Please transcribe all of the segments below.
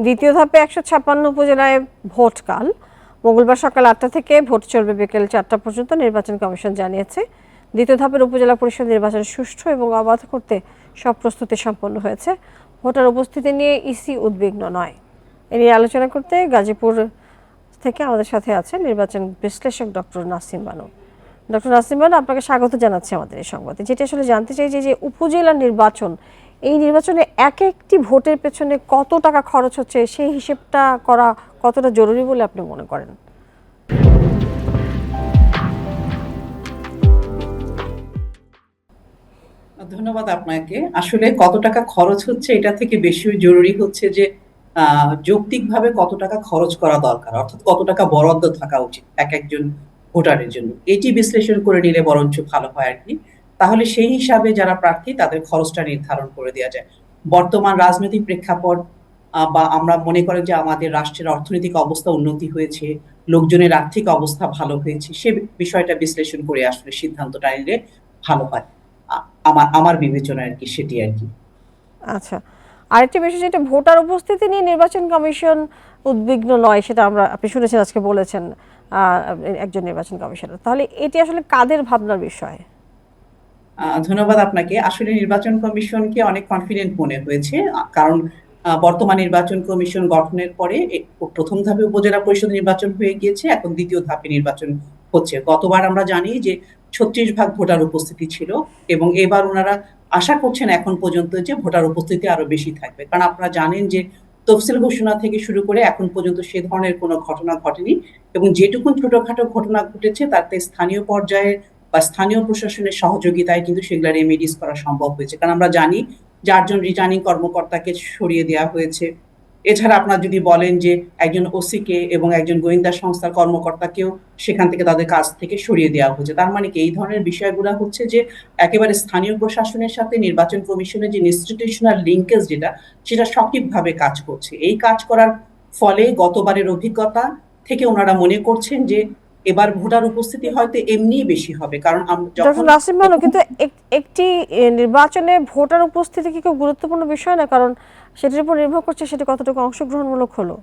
দ্বিতীয় ধাপে ১৫৬ উপজেলায় ভোটকাল। মঙ্গলবার সকাল ৮টা থেকে ভোট চলবে বিকেল ৪টা পর্যন্ত, নির্বাচন কমিশন জানিয়েছে। দ্বিতীয় ধাপের উপজেলা পরিষদ নির্বাচন সুষ্ঠু এবং অবাধ করতে সব প্রস্তুতি সম্পন্ন হয়েছে। ভোটার উপস্থিতি নিয়ে ইসি উদ্বিগ্ন নয়। এ নিয়ে আলোচনা করতে গাজীপুর থেকে আমাদের সাথে আছেন নির্বাচন বিশ্লেষক ডক্টর নাসিম বানু। ডক্টর নাসিম বানু, আপনাকে স্বাগত জানাচ্ছি আমাদের এই সংবাদে। যেটা আসলে জানতে চাই যে উপজেলা নির্বাচন, এই নির্বাচনে এক একটি ভোটের পেছনে কত টাকা খরচ হচ্ছে, সেই হিসেবটা করা কতটা জরুরি বলে আপনি মনে করেন? ধন্যবাদ আপনাকে। আসলে কত টাকা খরচ হচ্ছে এটা থেকে বেশি জরুরি হচ্ছে যে যৌক্তিকভাবে কত টাকা খরচ করা দরকার, অর্থাৎ কত টাকা বরাদ্দ থাকা উচিত এক একজন ভোটারের জন্য। এটি বিশ্লেষণ করে নিলে বরঞ্চ ভালো হয় আর কি। তাহলে সেই হিসাবে যারা প্রার্থী তাদের খরচটা নির্ধারণ করে দেওয়া যায়। বর্তমান রাজনৈতিক প্রেক্ষাপট বা আমরা মনে করি যে আমাদের রাষ্ট্রের অর্থনৈতিক অবস্থা উন্নতি হয়েছে, লোকজনের আর্থিক অবস্থা ভালো হয়েছে, সে বিষয়টা বিশ্লেষণ করে আসলে সিদ্ধান্তটা নিলে ভালো হয়। আমার আমার বিবেচনা আর কি, সেটি আর কি। আচ্ছা, আরেকটি বিষয় যেটা ভোটার উপস্থিতি নিয়ে নির্বাচন কমিশন উদ্বিগ্ন নয়, সেটা আপনি শুনেছেন, আজকে বলেছেন একজন নির্বাচন কমিশনার। তাহলে এটি আসলে কাদের ভাবনার বিষয়? ধন্যবাদ আপনাকে। আসলে নির্বাচন কমিশনকে অনেক কনফিডেন্ট মনে হয়েছে, কারণ বর্তমান নির্বাচন কমিশন গঠনের পরে প্রথম ধাপে উপজেলা পরিষদ নির্বাচন হয়ে গিয়েছে, এখন দ্বিতীয় ধাপে নির্বাচন হচ্ছে। গতবার আমরা জানি যে 36 ভাগ ভোটার উপস্থিতি ছিল, এবং এবার ওনারা আশা করছেন এখন পর্যন্ত যে ভোটার উপস্থিতি আরো বেশি থাকবে। কারণ আপনারা জানেন যে তফসিল ঘোষণা থেকে শুরু করে এখন পর্যন্ত সে ধরনের কোনো ঘটনা ঘটেনি, এবং যেটুকু ছোটখাটো ঘটনা ঘটেছে তাতে স্থানীয় পর্যায়ে বা স্থানীয় প্রশাসনের সহযোগিতায় কিন্তু সেগুলা রেমেডিস করা সম্ভব হয়েছে। কারণ আমরা জানি যে 8জন রিটার্নিং কর্মকর্তাকে সরিয়ে দেওয়া হয়েছে। এছাড়া আপনারা যদি বলেন যে একজন ওসিকে এবং একজন গোয়েন্দা সংস্থার কর্মকর্তাকেও সেখান থেকে তাদের কাজ থেকে সরিয়ে দেওয়া হয়েছে। তার মানে কি এই ধরনের বিষয়গুলো হচ্ছে যে একেবারে স্থানীয় প্রশাসনের সাথে নির্বাচন কমিশনের যে ইনস্টিটিউশনাল লিঙ্কেজ যেটা, সেটা সঠিকভাবে কাজ করছে। এই কাজ করার ফলে গতবারের অভিজ্ঞতা থেকে ওনারা মনে করছেন যে এবার ভোটার উপস্থিতি হয়তো এমনিই বেশি হবে। কারণ ডক্টর নাসিম বানু, কিন্তু একটি নির্বাচনে ভোটার উপস্থিতি কি খুব গুরুত্বপূর্ণ বিষয় না? কারণ সেটার উপর নির্ভর করছে সেটা কতটুকু অংশগ্রহণমূলক হলো।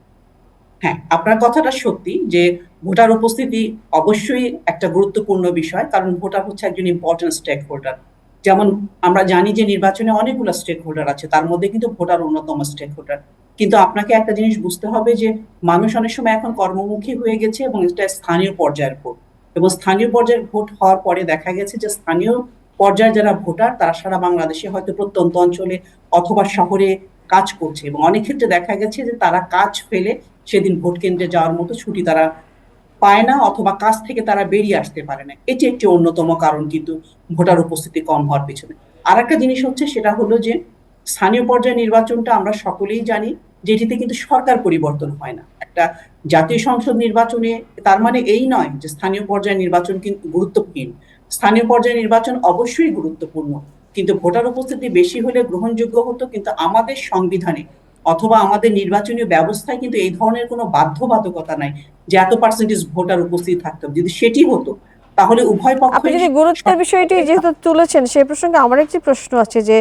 হ্যাঁ, আপনার কথাটা সত্যি যে ভোটার উপস্থিতি অবশ্যই একটা গুরুত্বপূর্ণ বিষয়, কারণ ভোটার হচ্ছে একজন ইম্পর্টেন্ট স্টেক হোল্ডার। যেমন আমরা জানি যে নির্বাচনে অনেকগুলো স্টেক হোল্ডার আছে, তার মধ্যে কিন্তু ভোটার অন্যতম স্টেক হোল্ডার। কিন্তু আপনাকে একটা জিনিস বুঝতে হবে যে মানুষ অনেক সময় এখন কর্মমুখী হয়ে গেছে, এবং এটা স্থানীয় পর্যায়ের ভোট। এবং স্থানীয় পর্যায়ের ভোট হওয়ার পরে দেখা গেছে যে স্থানীয় পর্যায়ে যারা ভোটার তারা সারা বাংলাদেশে হয়তো প্রত্যন্ত অঞ্চলে অথবা শহরে কাজ করছে, এবং অনেক ক্ষেত্রে দেখা গেছে যে তারা কাজ ফেলে সেদিন ভোট কেন্দ্রে যাওয়ার মতো ছুটি তারা পায় না, অথবা কাজ থেকে তারা বেরিয়ে আসতে পারে না। এটি একটি অন্যতম কারণ কিন্তু ভোটার উপস্থিতি কম হওয়ার পিছনে। আর একটা জিনিস হচ্ছে, সেটা হলো যে স্থানীয় পর্যায়ে নির্বাচনটা আমরা সকলেই জানি যে এটিতে কিন্তু সরকার পরিবর্তন হয় না। একটা জাতীয় সংসদ নির্বাচনে তার মানে এই নয় যে স্থানীয় পর্যায়ে নির্বাচন কিন্তু গুরুত্বহীন। স্থানীয় পর্যায়ে নির্বাচন অবশ্যই গুরুত্বপূর্ণ, কিন্তু ভোটার উপস্থিতি বেশি হলে গ্রহণযোগ্য হতো। কিন্তু আমাদের সংবিধানে অথবা আমাদের নির্বাচনী ব্যবস্থায় কিন্তু এই ধরনের কোনো বাধ্যবাধকতা নাই যে এত পার্সেন্টেজ ভোটার উপস্থিত থাকতে হবে। যদি সেটি হতো তাহলে উভয় আপনি পক্ষই যদি গুরুত্বের বিষয়টি যেহেতু তুলেছেন, সেই প্রসঙ্গে আমার একটি প্রশ্ন আছে যে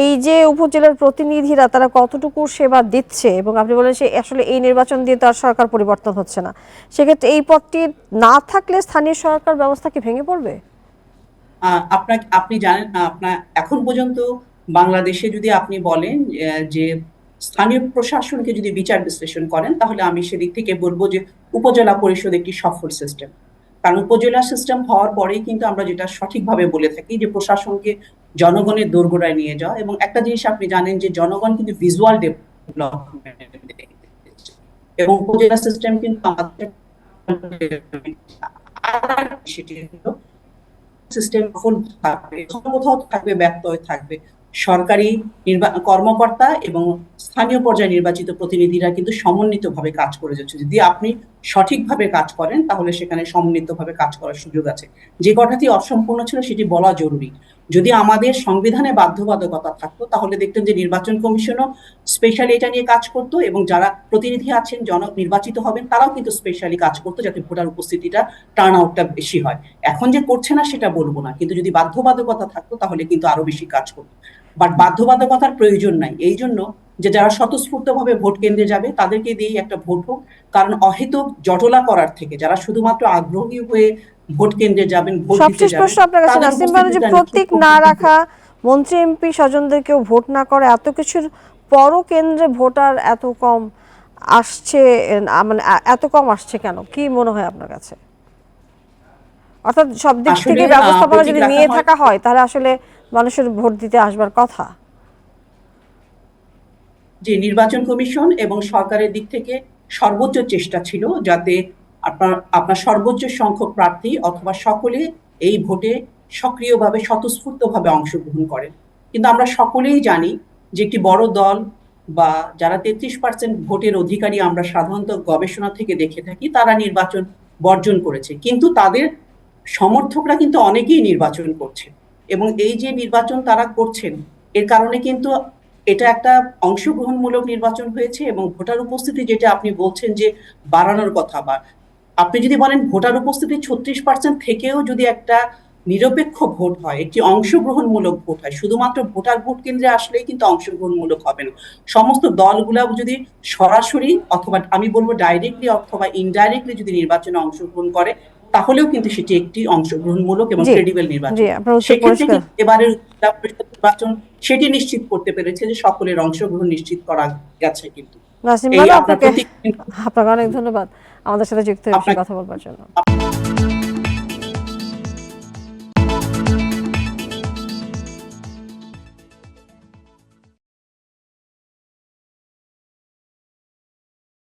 এই যে উপজেলার প্রতিনিধিরা তারা কতটুকু সেবা দিচ্ছে, এবং আপনি বলেন সে আসলে এই নির্বাচন দিয়ে তো আর সরকার পরিবর্তন হচ্ছে না, সেক্ষেত্রে এই পদটি না থাকলে স্থানীয় সরকার ব্যবস্থা কি ভেঙে পড়বে? আপনি জানেন, আপনার এখন পর্যন্ত বাংলাদেশে যদি আপনি বলেন যে স্থানীয় প্রশাসনকে যদি বিচার বিশ্লেষণ করেন, তাহলে আমি সেদিক থেকে বলবো যে উপজেলা পরিষদ একটি সফল সিস্টেম। কারণ উপজেলা সিস্টেম হওয়ার পরেই কিন্তু আমরা যেটা সঠিকভাবে বলে থাকি যে প্রশাসনকে জনগণের দোরগোড়ায় নিয়ে যাওয়া। এবং একটা জিনিস আপনি জানেন যে জনগণ কিন্তু ভিজুয়াল ডেভেলপমেন্ট, এবং উপজেলা সিস্টেম কিন্তু আমাদের সেটি হলো সিস্টেম সফল থাকবে, কোথাও থাকবে ব্যত্যয় থাকবে। সরকারি কর্মকর্তা এবং স্থানীয় পর্যায়ে নির্বাচিত প্রতিনিধিরা কিন্তু সমন্বিতভাবে কাজ করে যাচ্ছে। যদি আপনি সঠিকভাবে কাজ করেন তাহলে সেখানে সমন্বিতভাবে কাজ করার সুযোগ আছে। যে কথাটি অসম্পূর্ণ ছিল সেটি বলা জরুরি। যদি আমাদের সংবিধানে বাধ্যবাধকতা থাকতো তাহলে দেখতেন যে নির্বাচন কমিশনও স্পেশালি এটা নিয়ে কাজ করতো, এবং যারা প্রতিনিধি আছেন নির্বাচিত হবেন তারাও কিন্তু স্পেশালি কাজ করতো যাতে ভোটার উপস্থিতিটা টার্ন আউটটা বেশি হয়। এখন যে করছে না সেটা বলবো না, কিন্তু যদি বাধ্যবাধকতা থাকতো তাহলে কিন্তু আরো বেশি কাজ করতো। বাট বাধ্যবাধকতার প্রয়োজন নাই। এই জন্য যে যারা স্বতঃস্ফূর্তভাবে ভোট কেন্দ্রে যাবে তাদেরকে দিয়েই একটা ভোট হোক। কারণ অহেতুক জটলা করার থেকে যারা শুধুমাত্র আগ্রহী হয়ে ভোট কেন্দ্রে যাবেন, ভোট দিতে সবশেষ যাবেন, প্রশ্ন আপনার কাছে তাদের নাসিম বানু, যে উপস্থিতিটা প্রতীক খুব না বেশি রাখা, মন্ত্রী এমপি স্বজনদেরকেও ভোট না করে, এত কিছুর পরও কেন্দ্রে ভোটার এত কম আসছে, মানে এত কম আসছে কেন, কি মনে হয় আপনার কাছে? অর্থাৎ সব দিক আসলে থেকে ব্যবস্থাপনা প্রতীক যদি রাখা নিয়ে হয়। থাকা হয় তাহলে আসলে মানুষের ভোট দিতে আসবার কথা। যে নির্বাচন কমিশন এবং সরকারের দিক থেকে সর্বোচ্চ চেষ্টা ছিল যাতে আপনার সর্বোচ্চ সংখ্যক প্রার্থী অথবা সকলে এই ভোটে সক্রিয়ভাবে স্বতঃস্ফূর্তভাবে অংশগ্রহণ করেন। কিন্তু আমরা সকলেই জানি যে একটি বড় দল বা যারা 33% ভোটের অধিকারী আমরা সাধারণত গবেষণা থেকে দেখে থাকি, তারা নির্বাচন বর্জন করেছে, কিন্তু তাদের সমর্থকরা কিন্তু অনেকেই নির্বাচন করছে। এবং এই যে নির্বাচন তারা করছেন, এর কারণে কিন্তু এটা একটা অংশগ্রহণমূলক নির্বাচন হয়েছে। এবং ভোটার উপস্থিতি যেটা আপনি বলছেন যে বাড়ানোর কথা, বা আপনি যদি বলেন ভোটার উপস্থিতি 36% থেকেও যদি একটা নিরপেক্ষ ভোট হয়, একটি অংশগ্রহণমূলক ভোট হয়, শুধুমাত্র ভোটার ভোট কেন্দ্রে আসলেই কিন্তু অংশগ্রহণমূলক হবে না। সমস্ত দলগুলা যদি সরাসরি অথবা আমি বলবো ডাইরেক্টলি অথবা ইনডাইরেক্টলি যদি নির্বাচনে অংশগ্রহণ করে, তাহলেও কিন্তু সেটি একটি অংশগ্রহণমূলক এবং জি, ক্রেডিবল জি, নির্বাচন। আপনার উত্তর সেক্ষেত্রে পরিষ্কার। কিন্তু এবারের জেলা পরিষদ নির্বাচন সেটি নিশ্চিত করতে পেরেছে যে সকলের অংশগ্রহণ নিশ্চিত করা গেছে। কিন্তু নাসিম এই বানু, আপনার আপনাকে প্রতীক আপনাকে অনেক ধন্যবাদ আমাদের সাথে যুক্ত হয়ে আপনাকে কথা বলবার জন্য।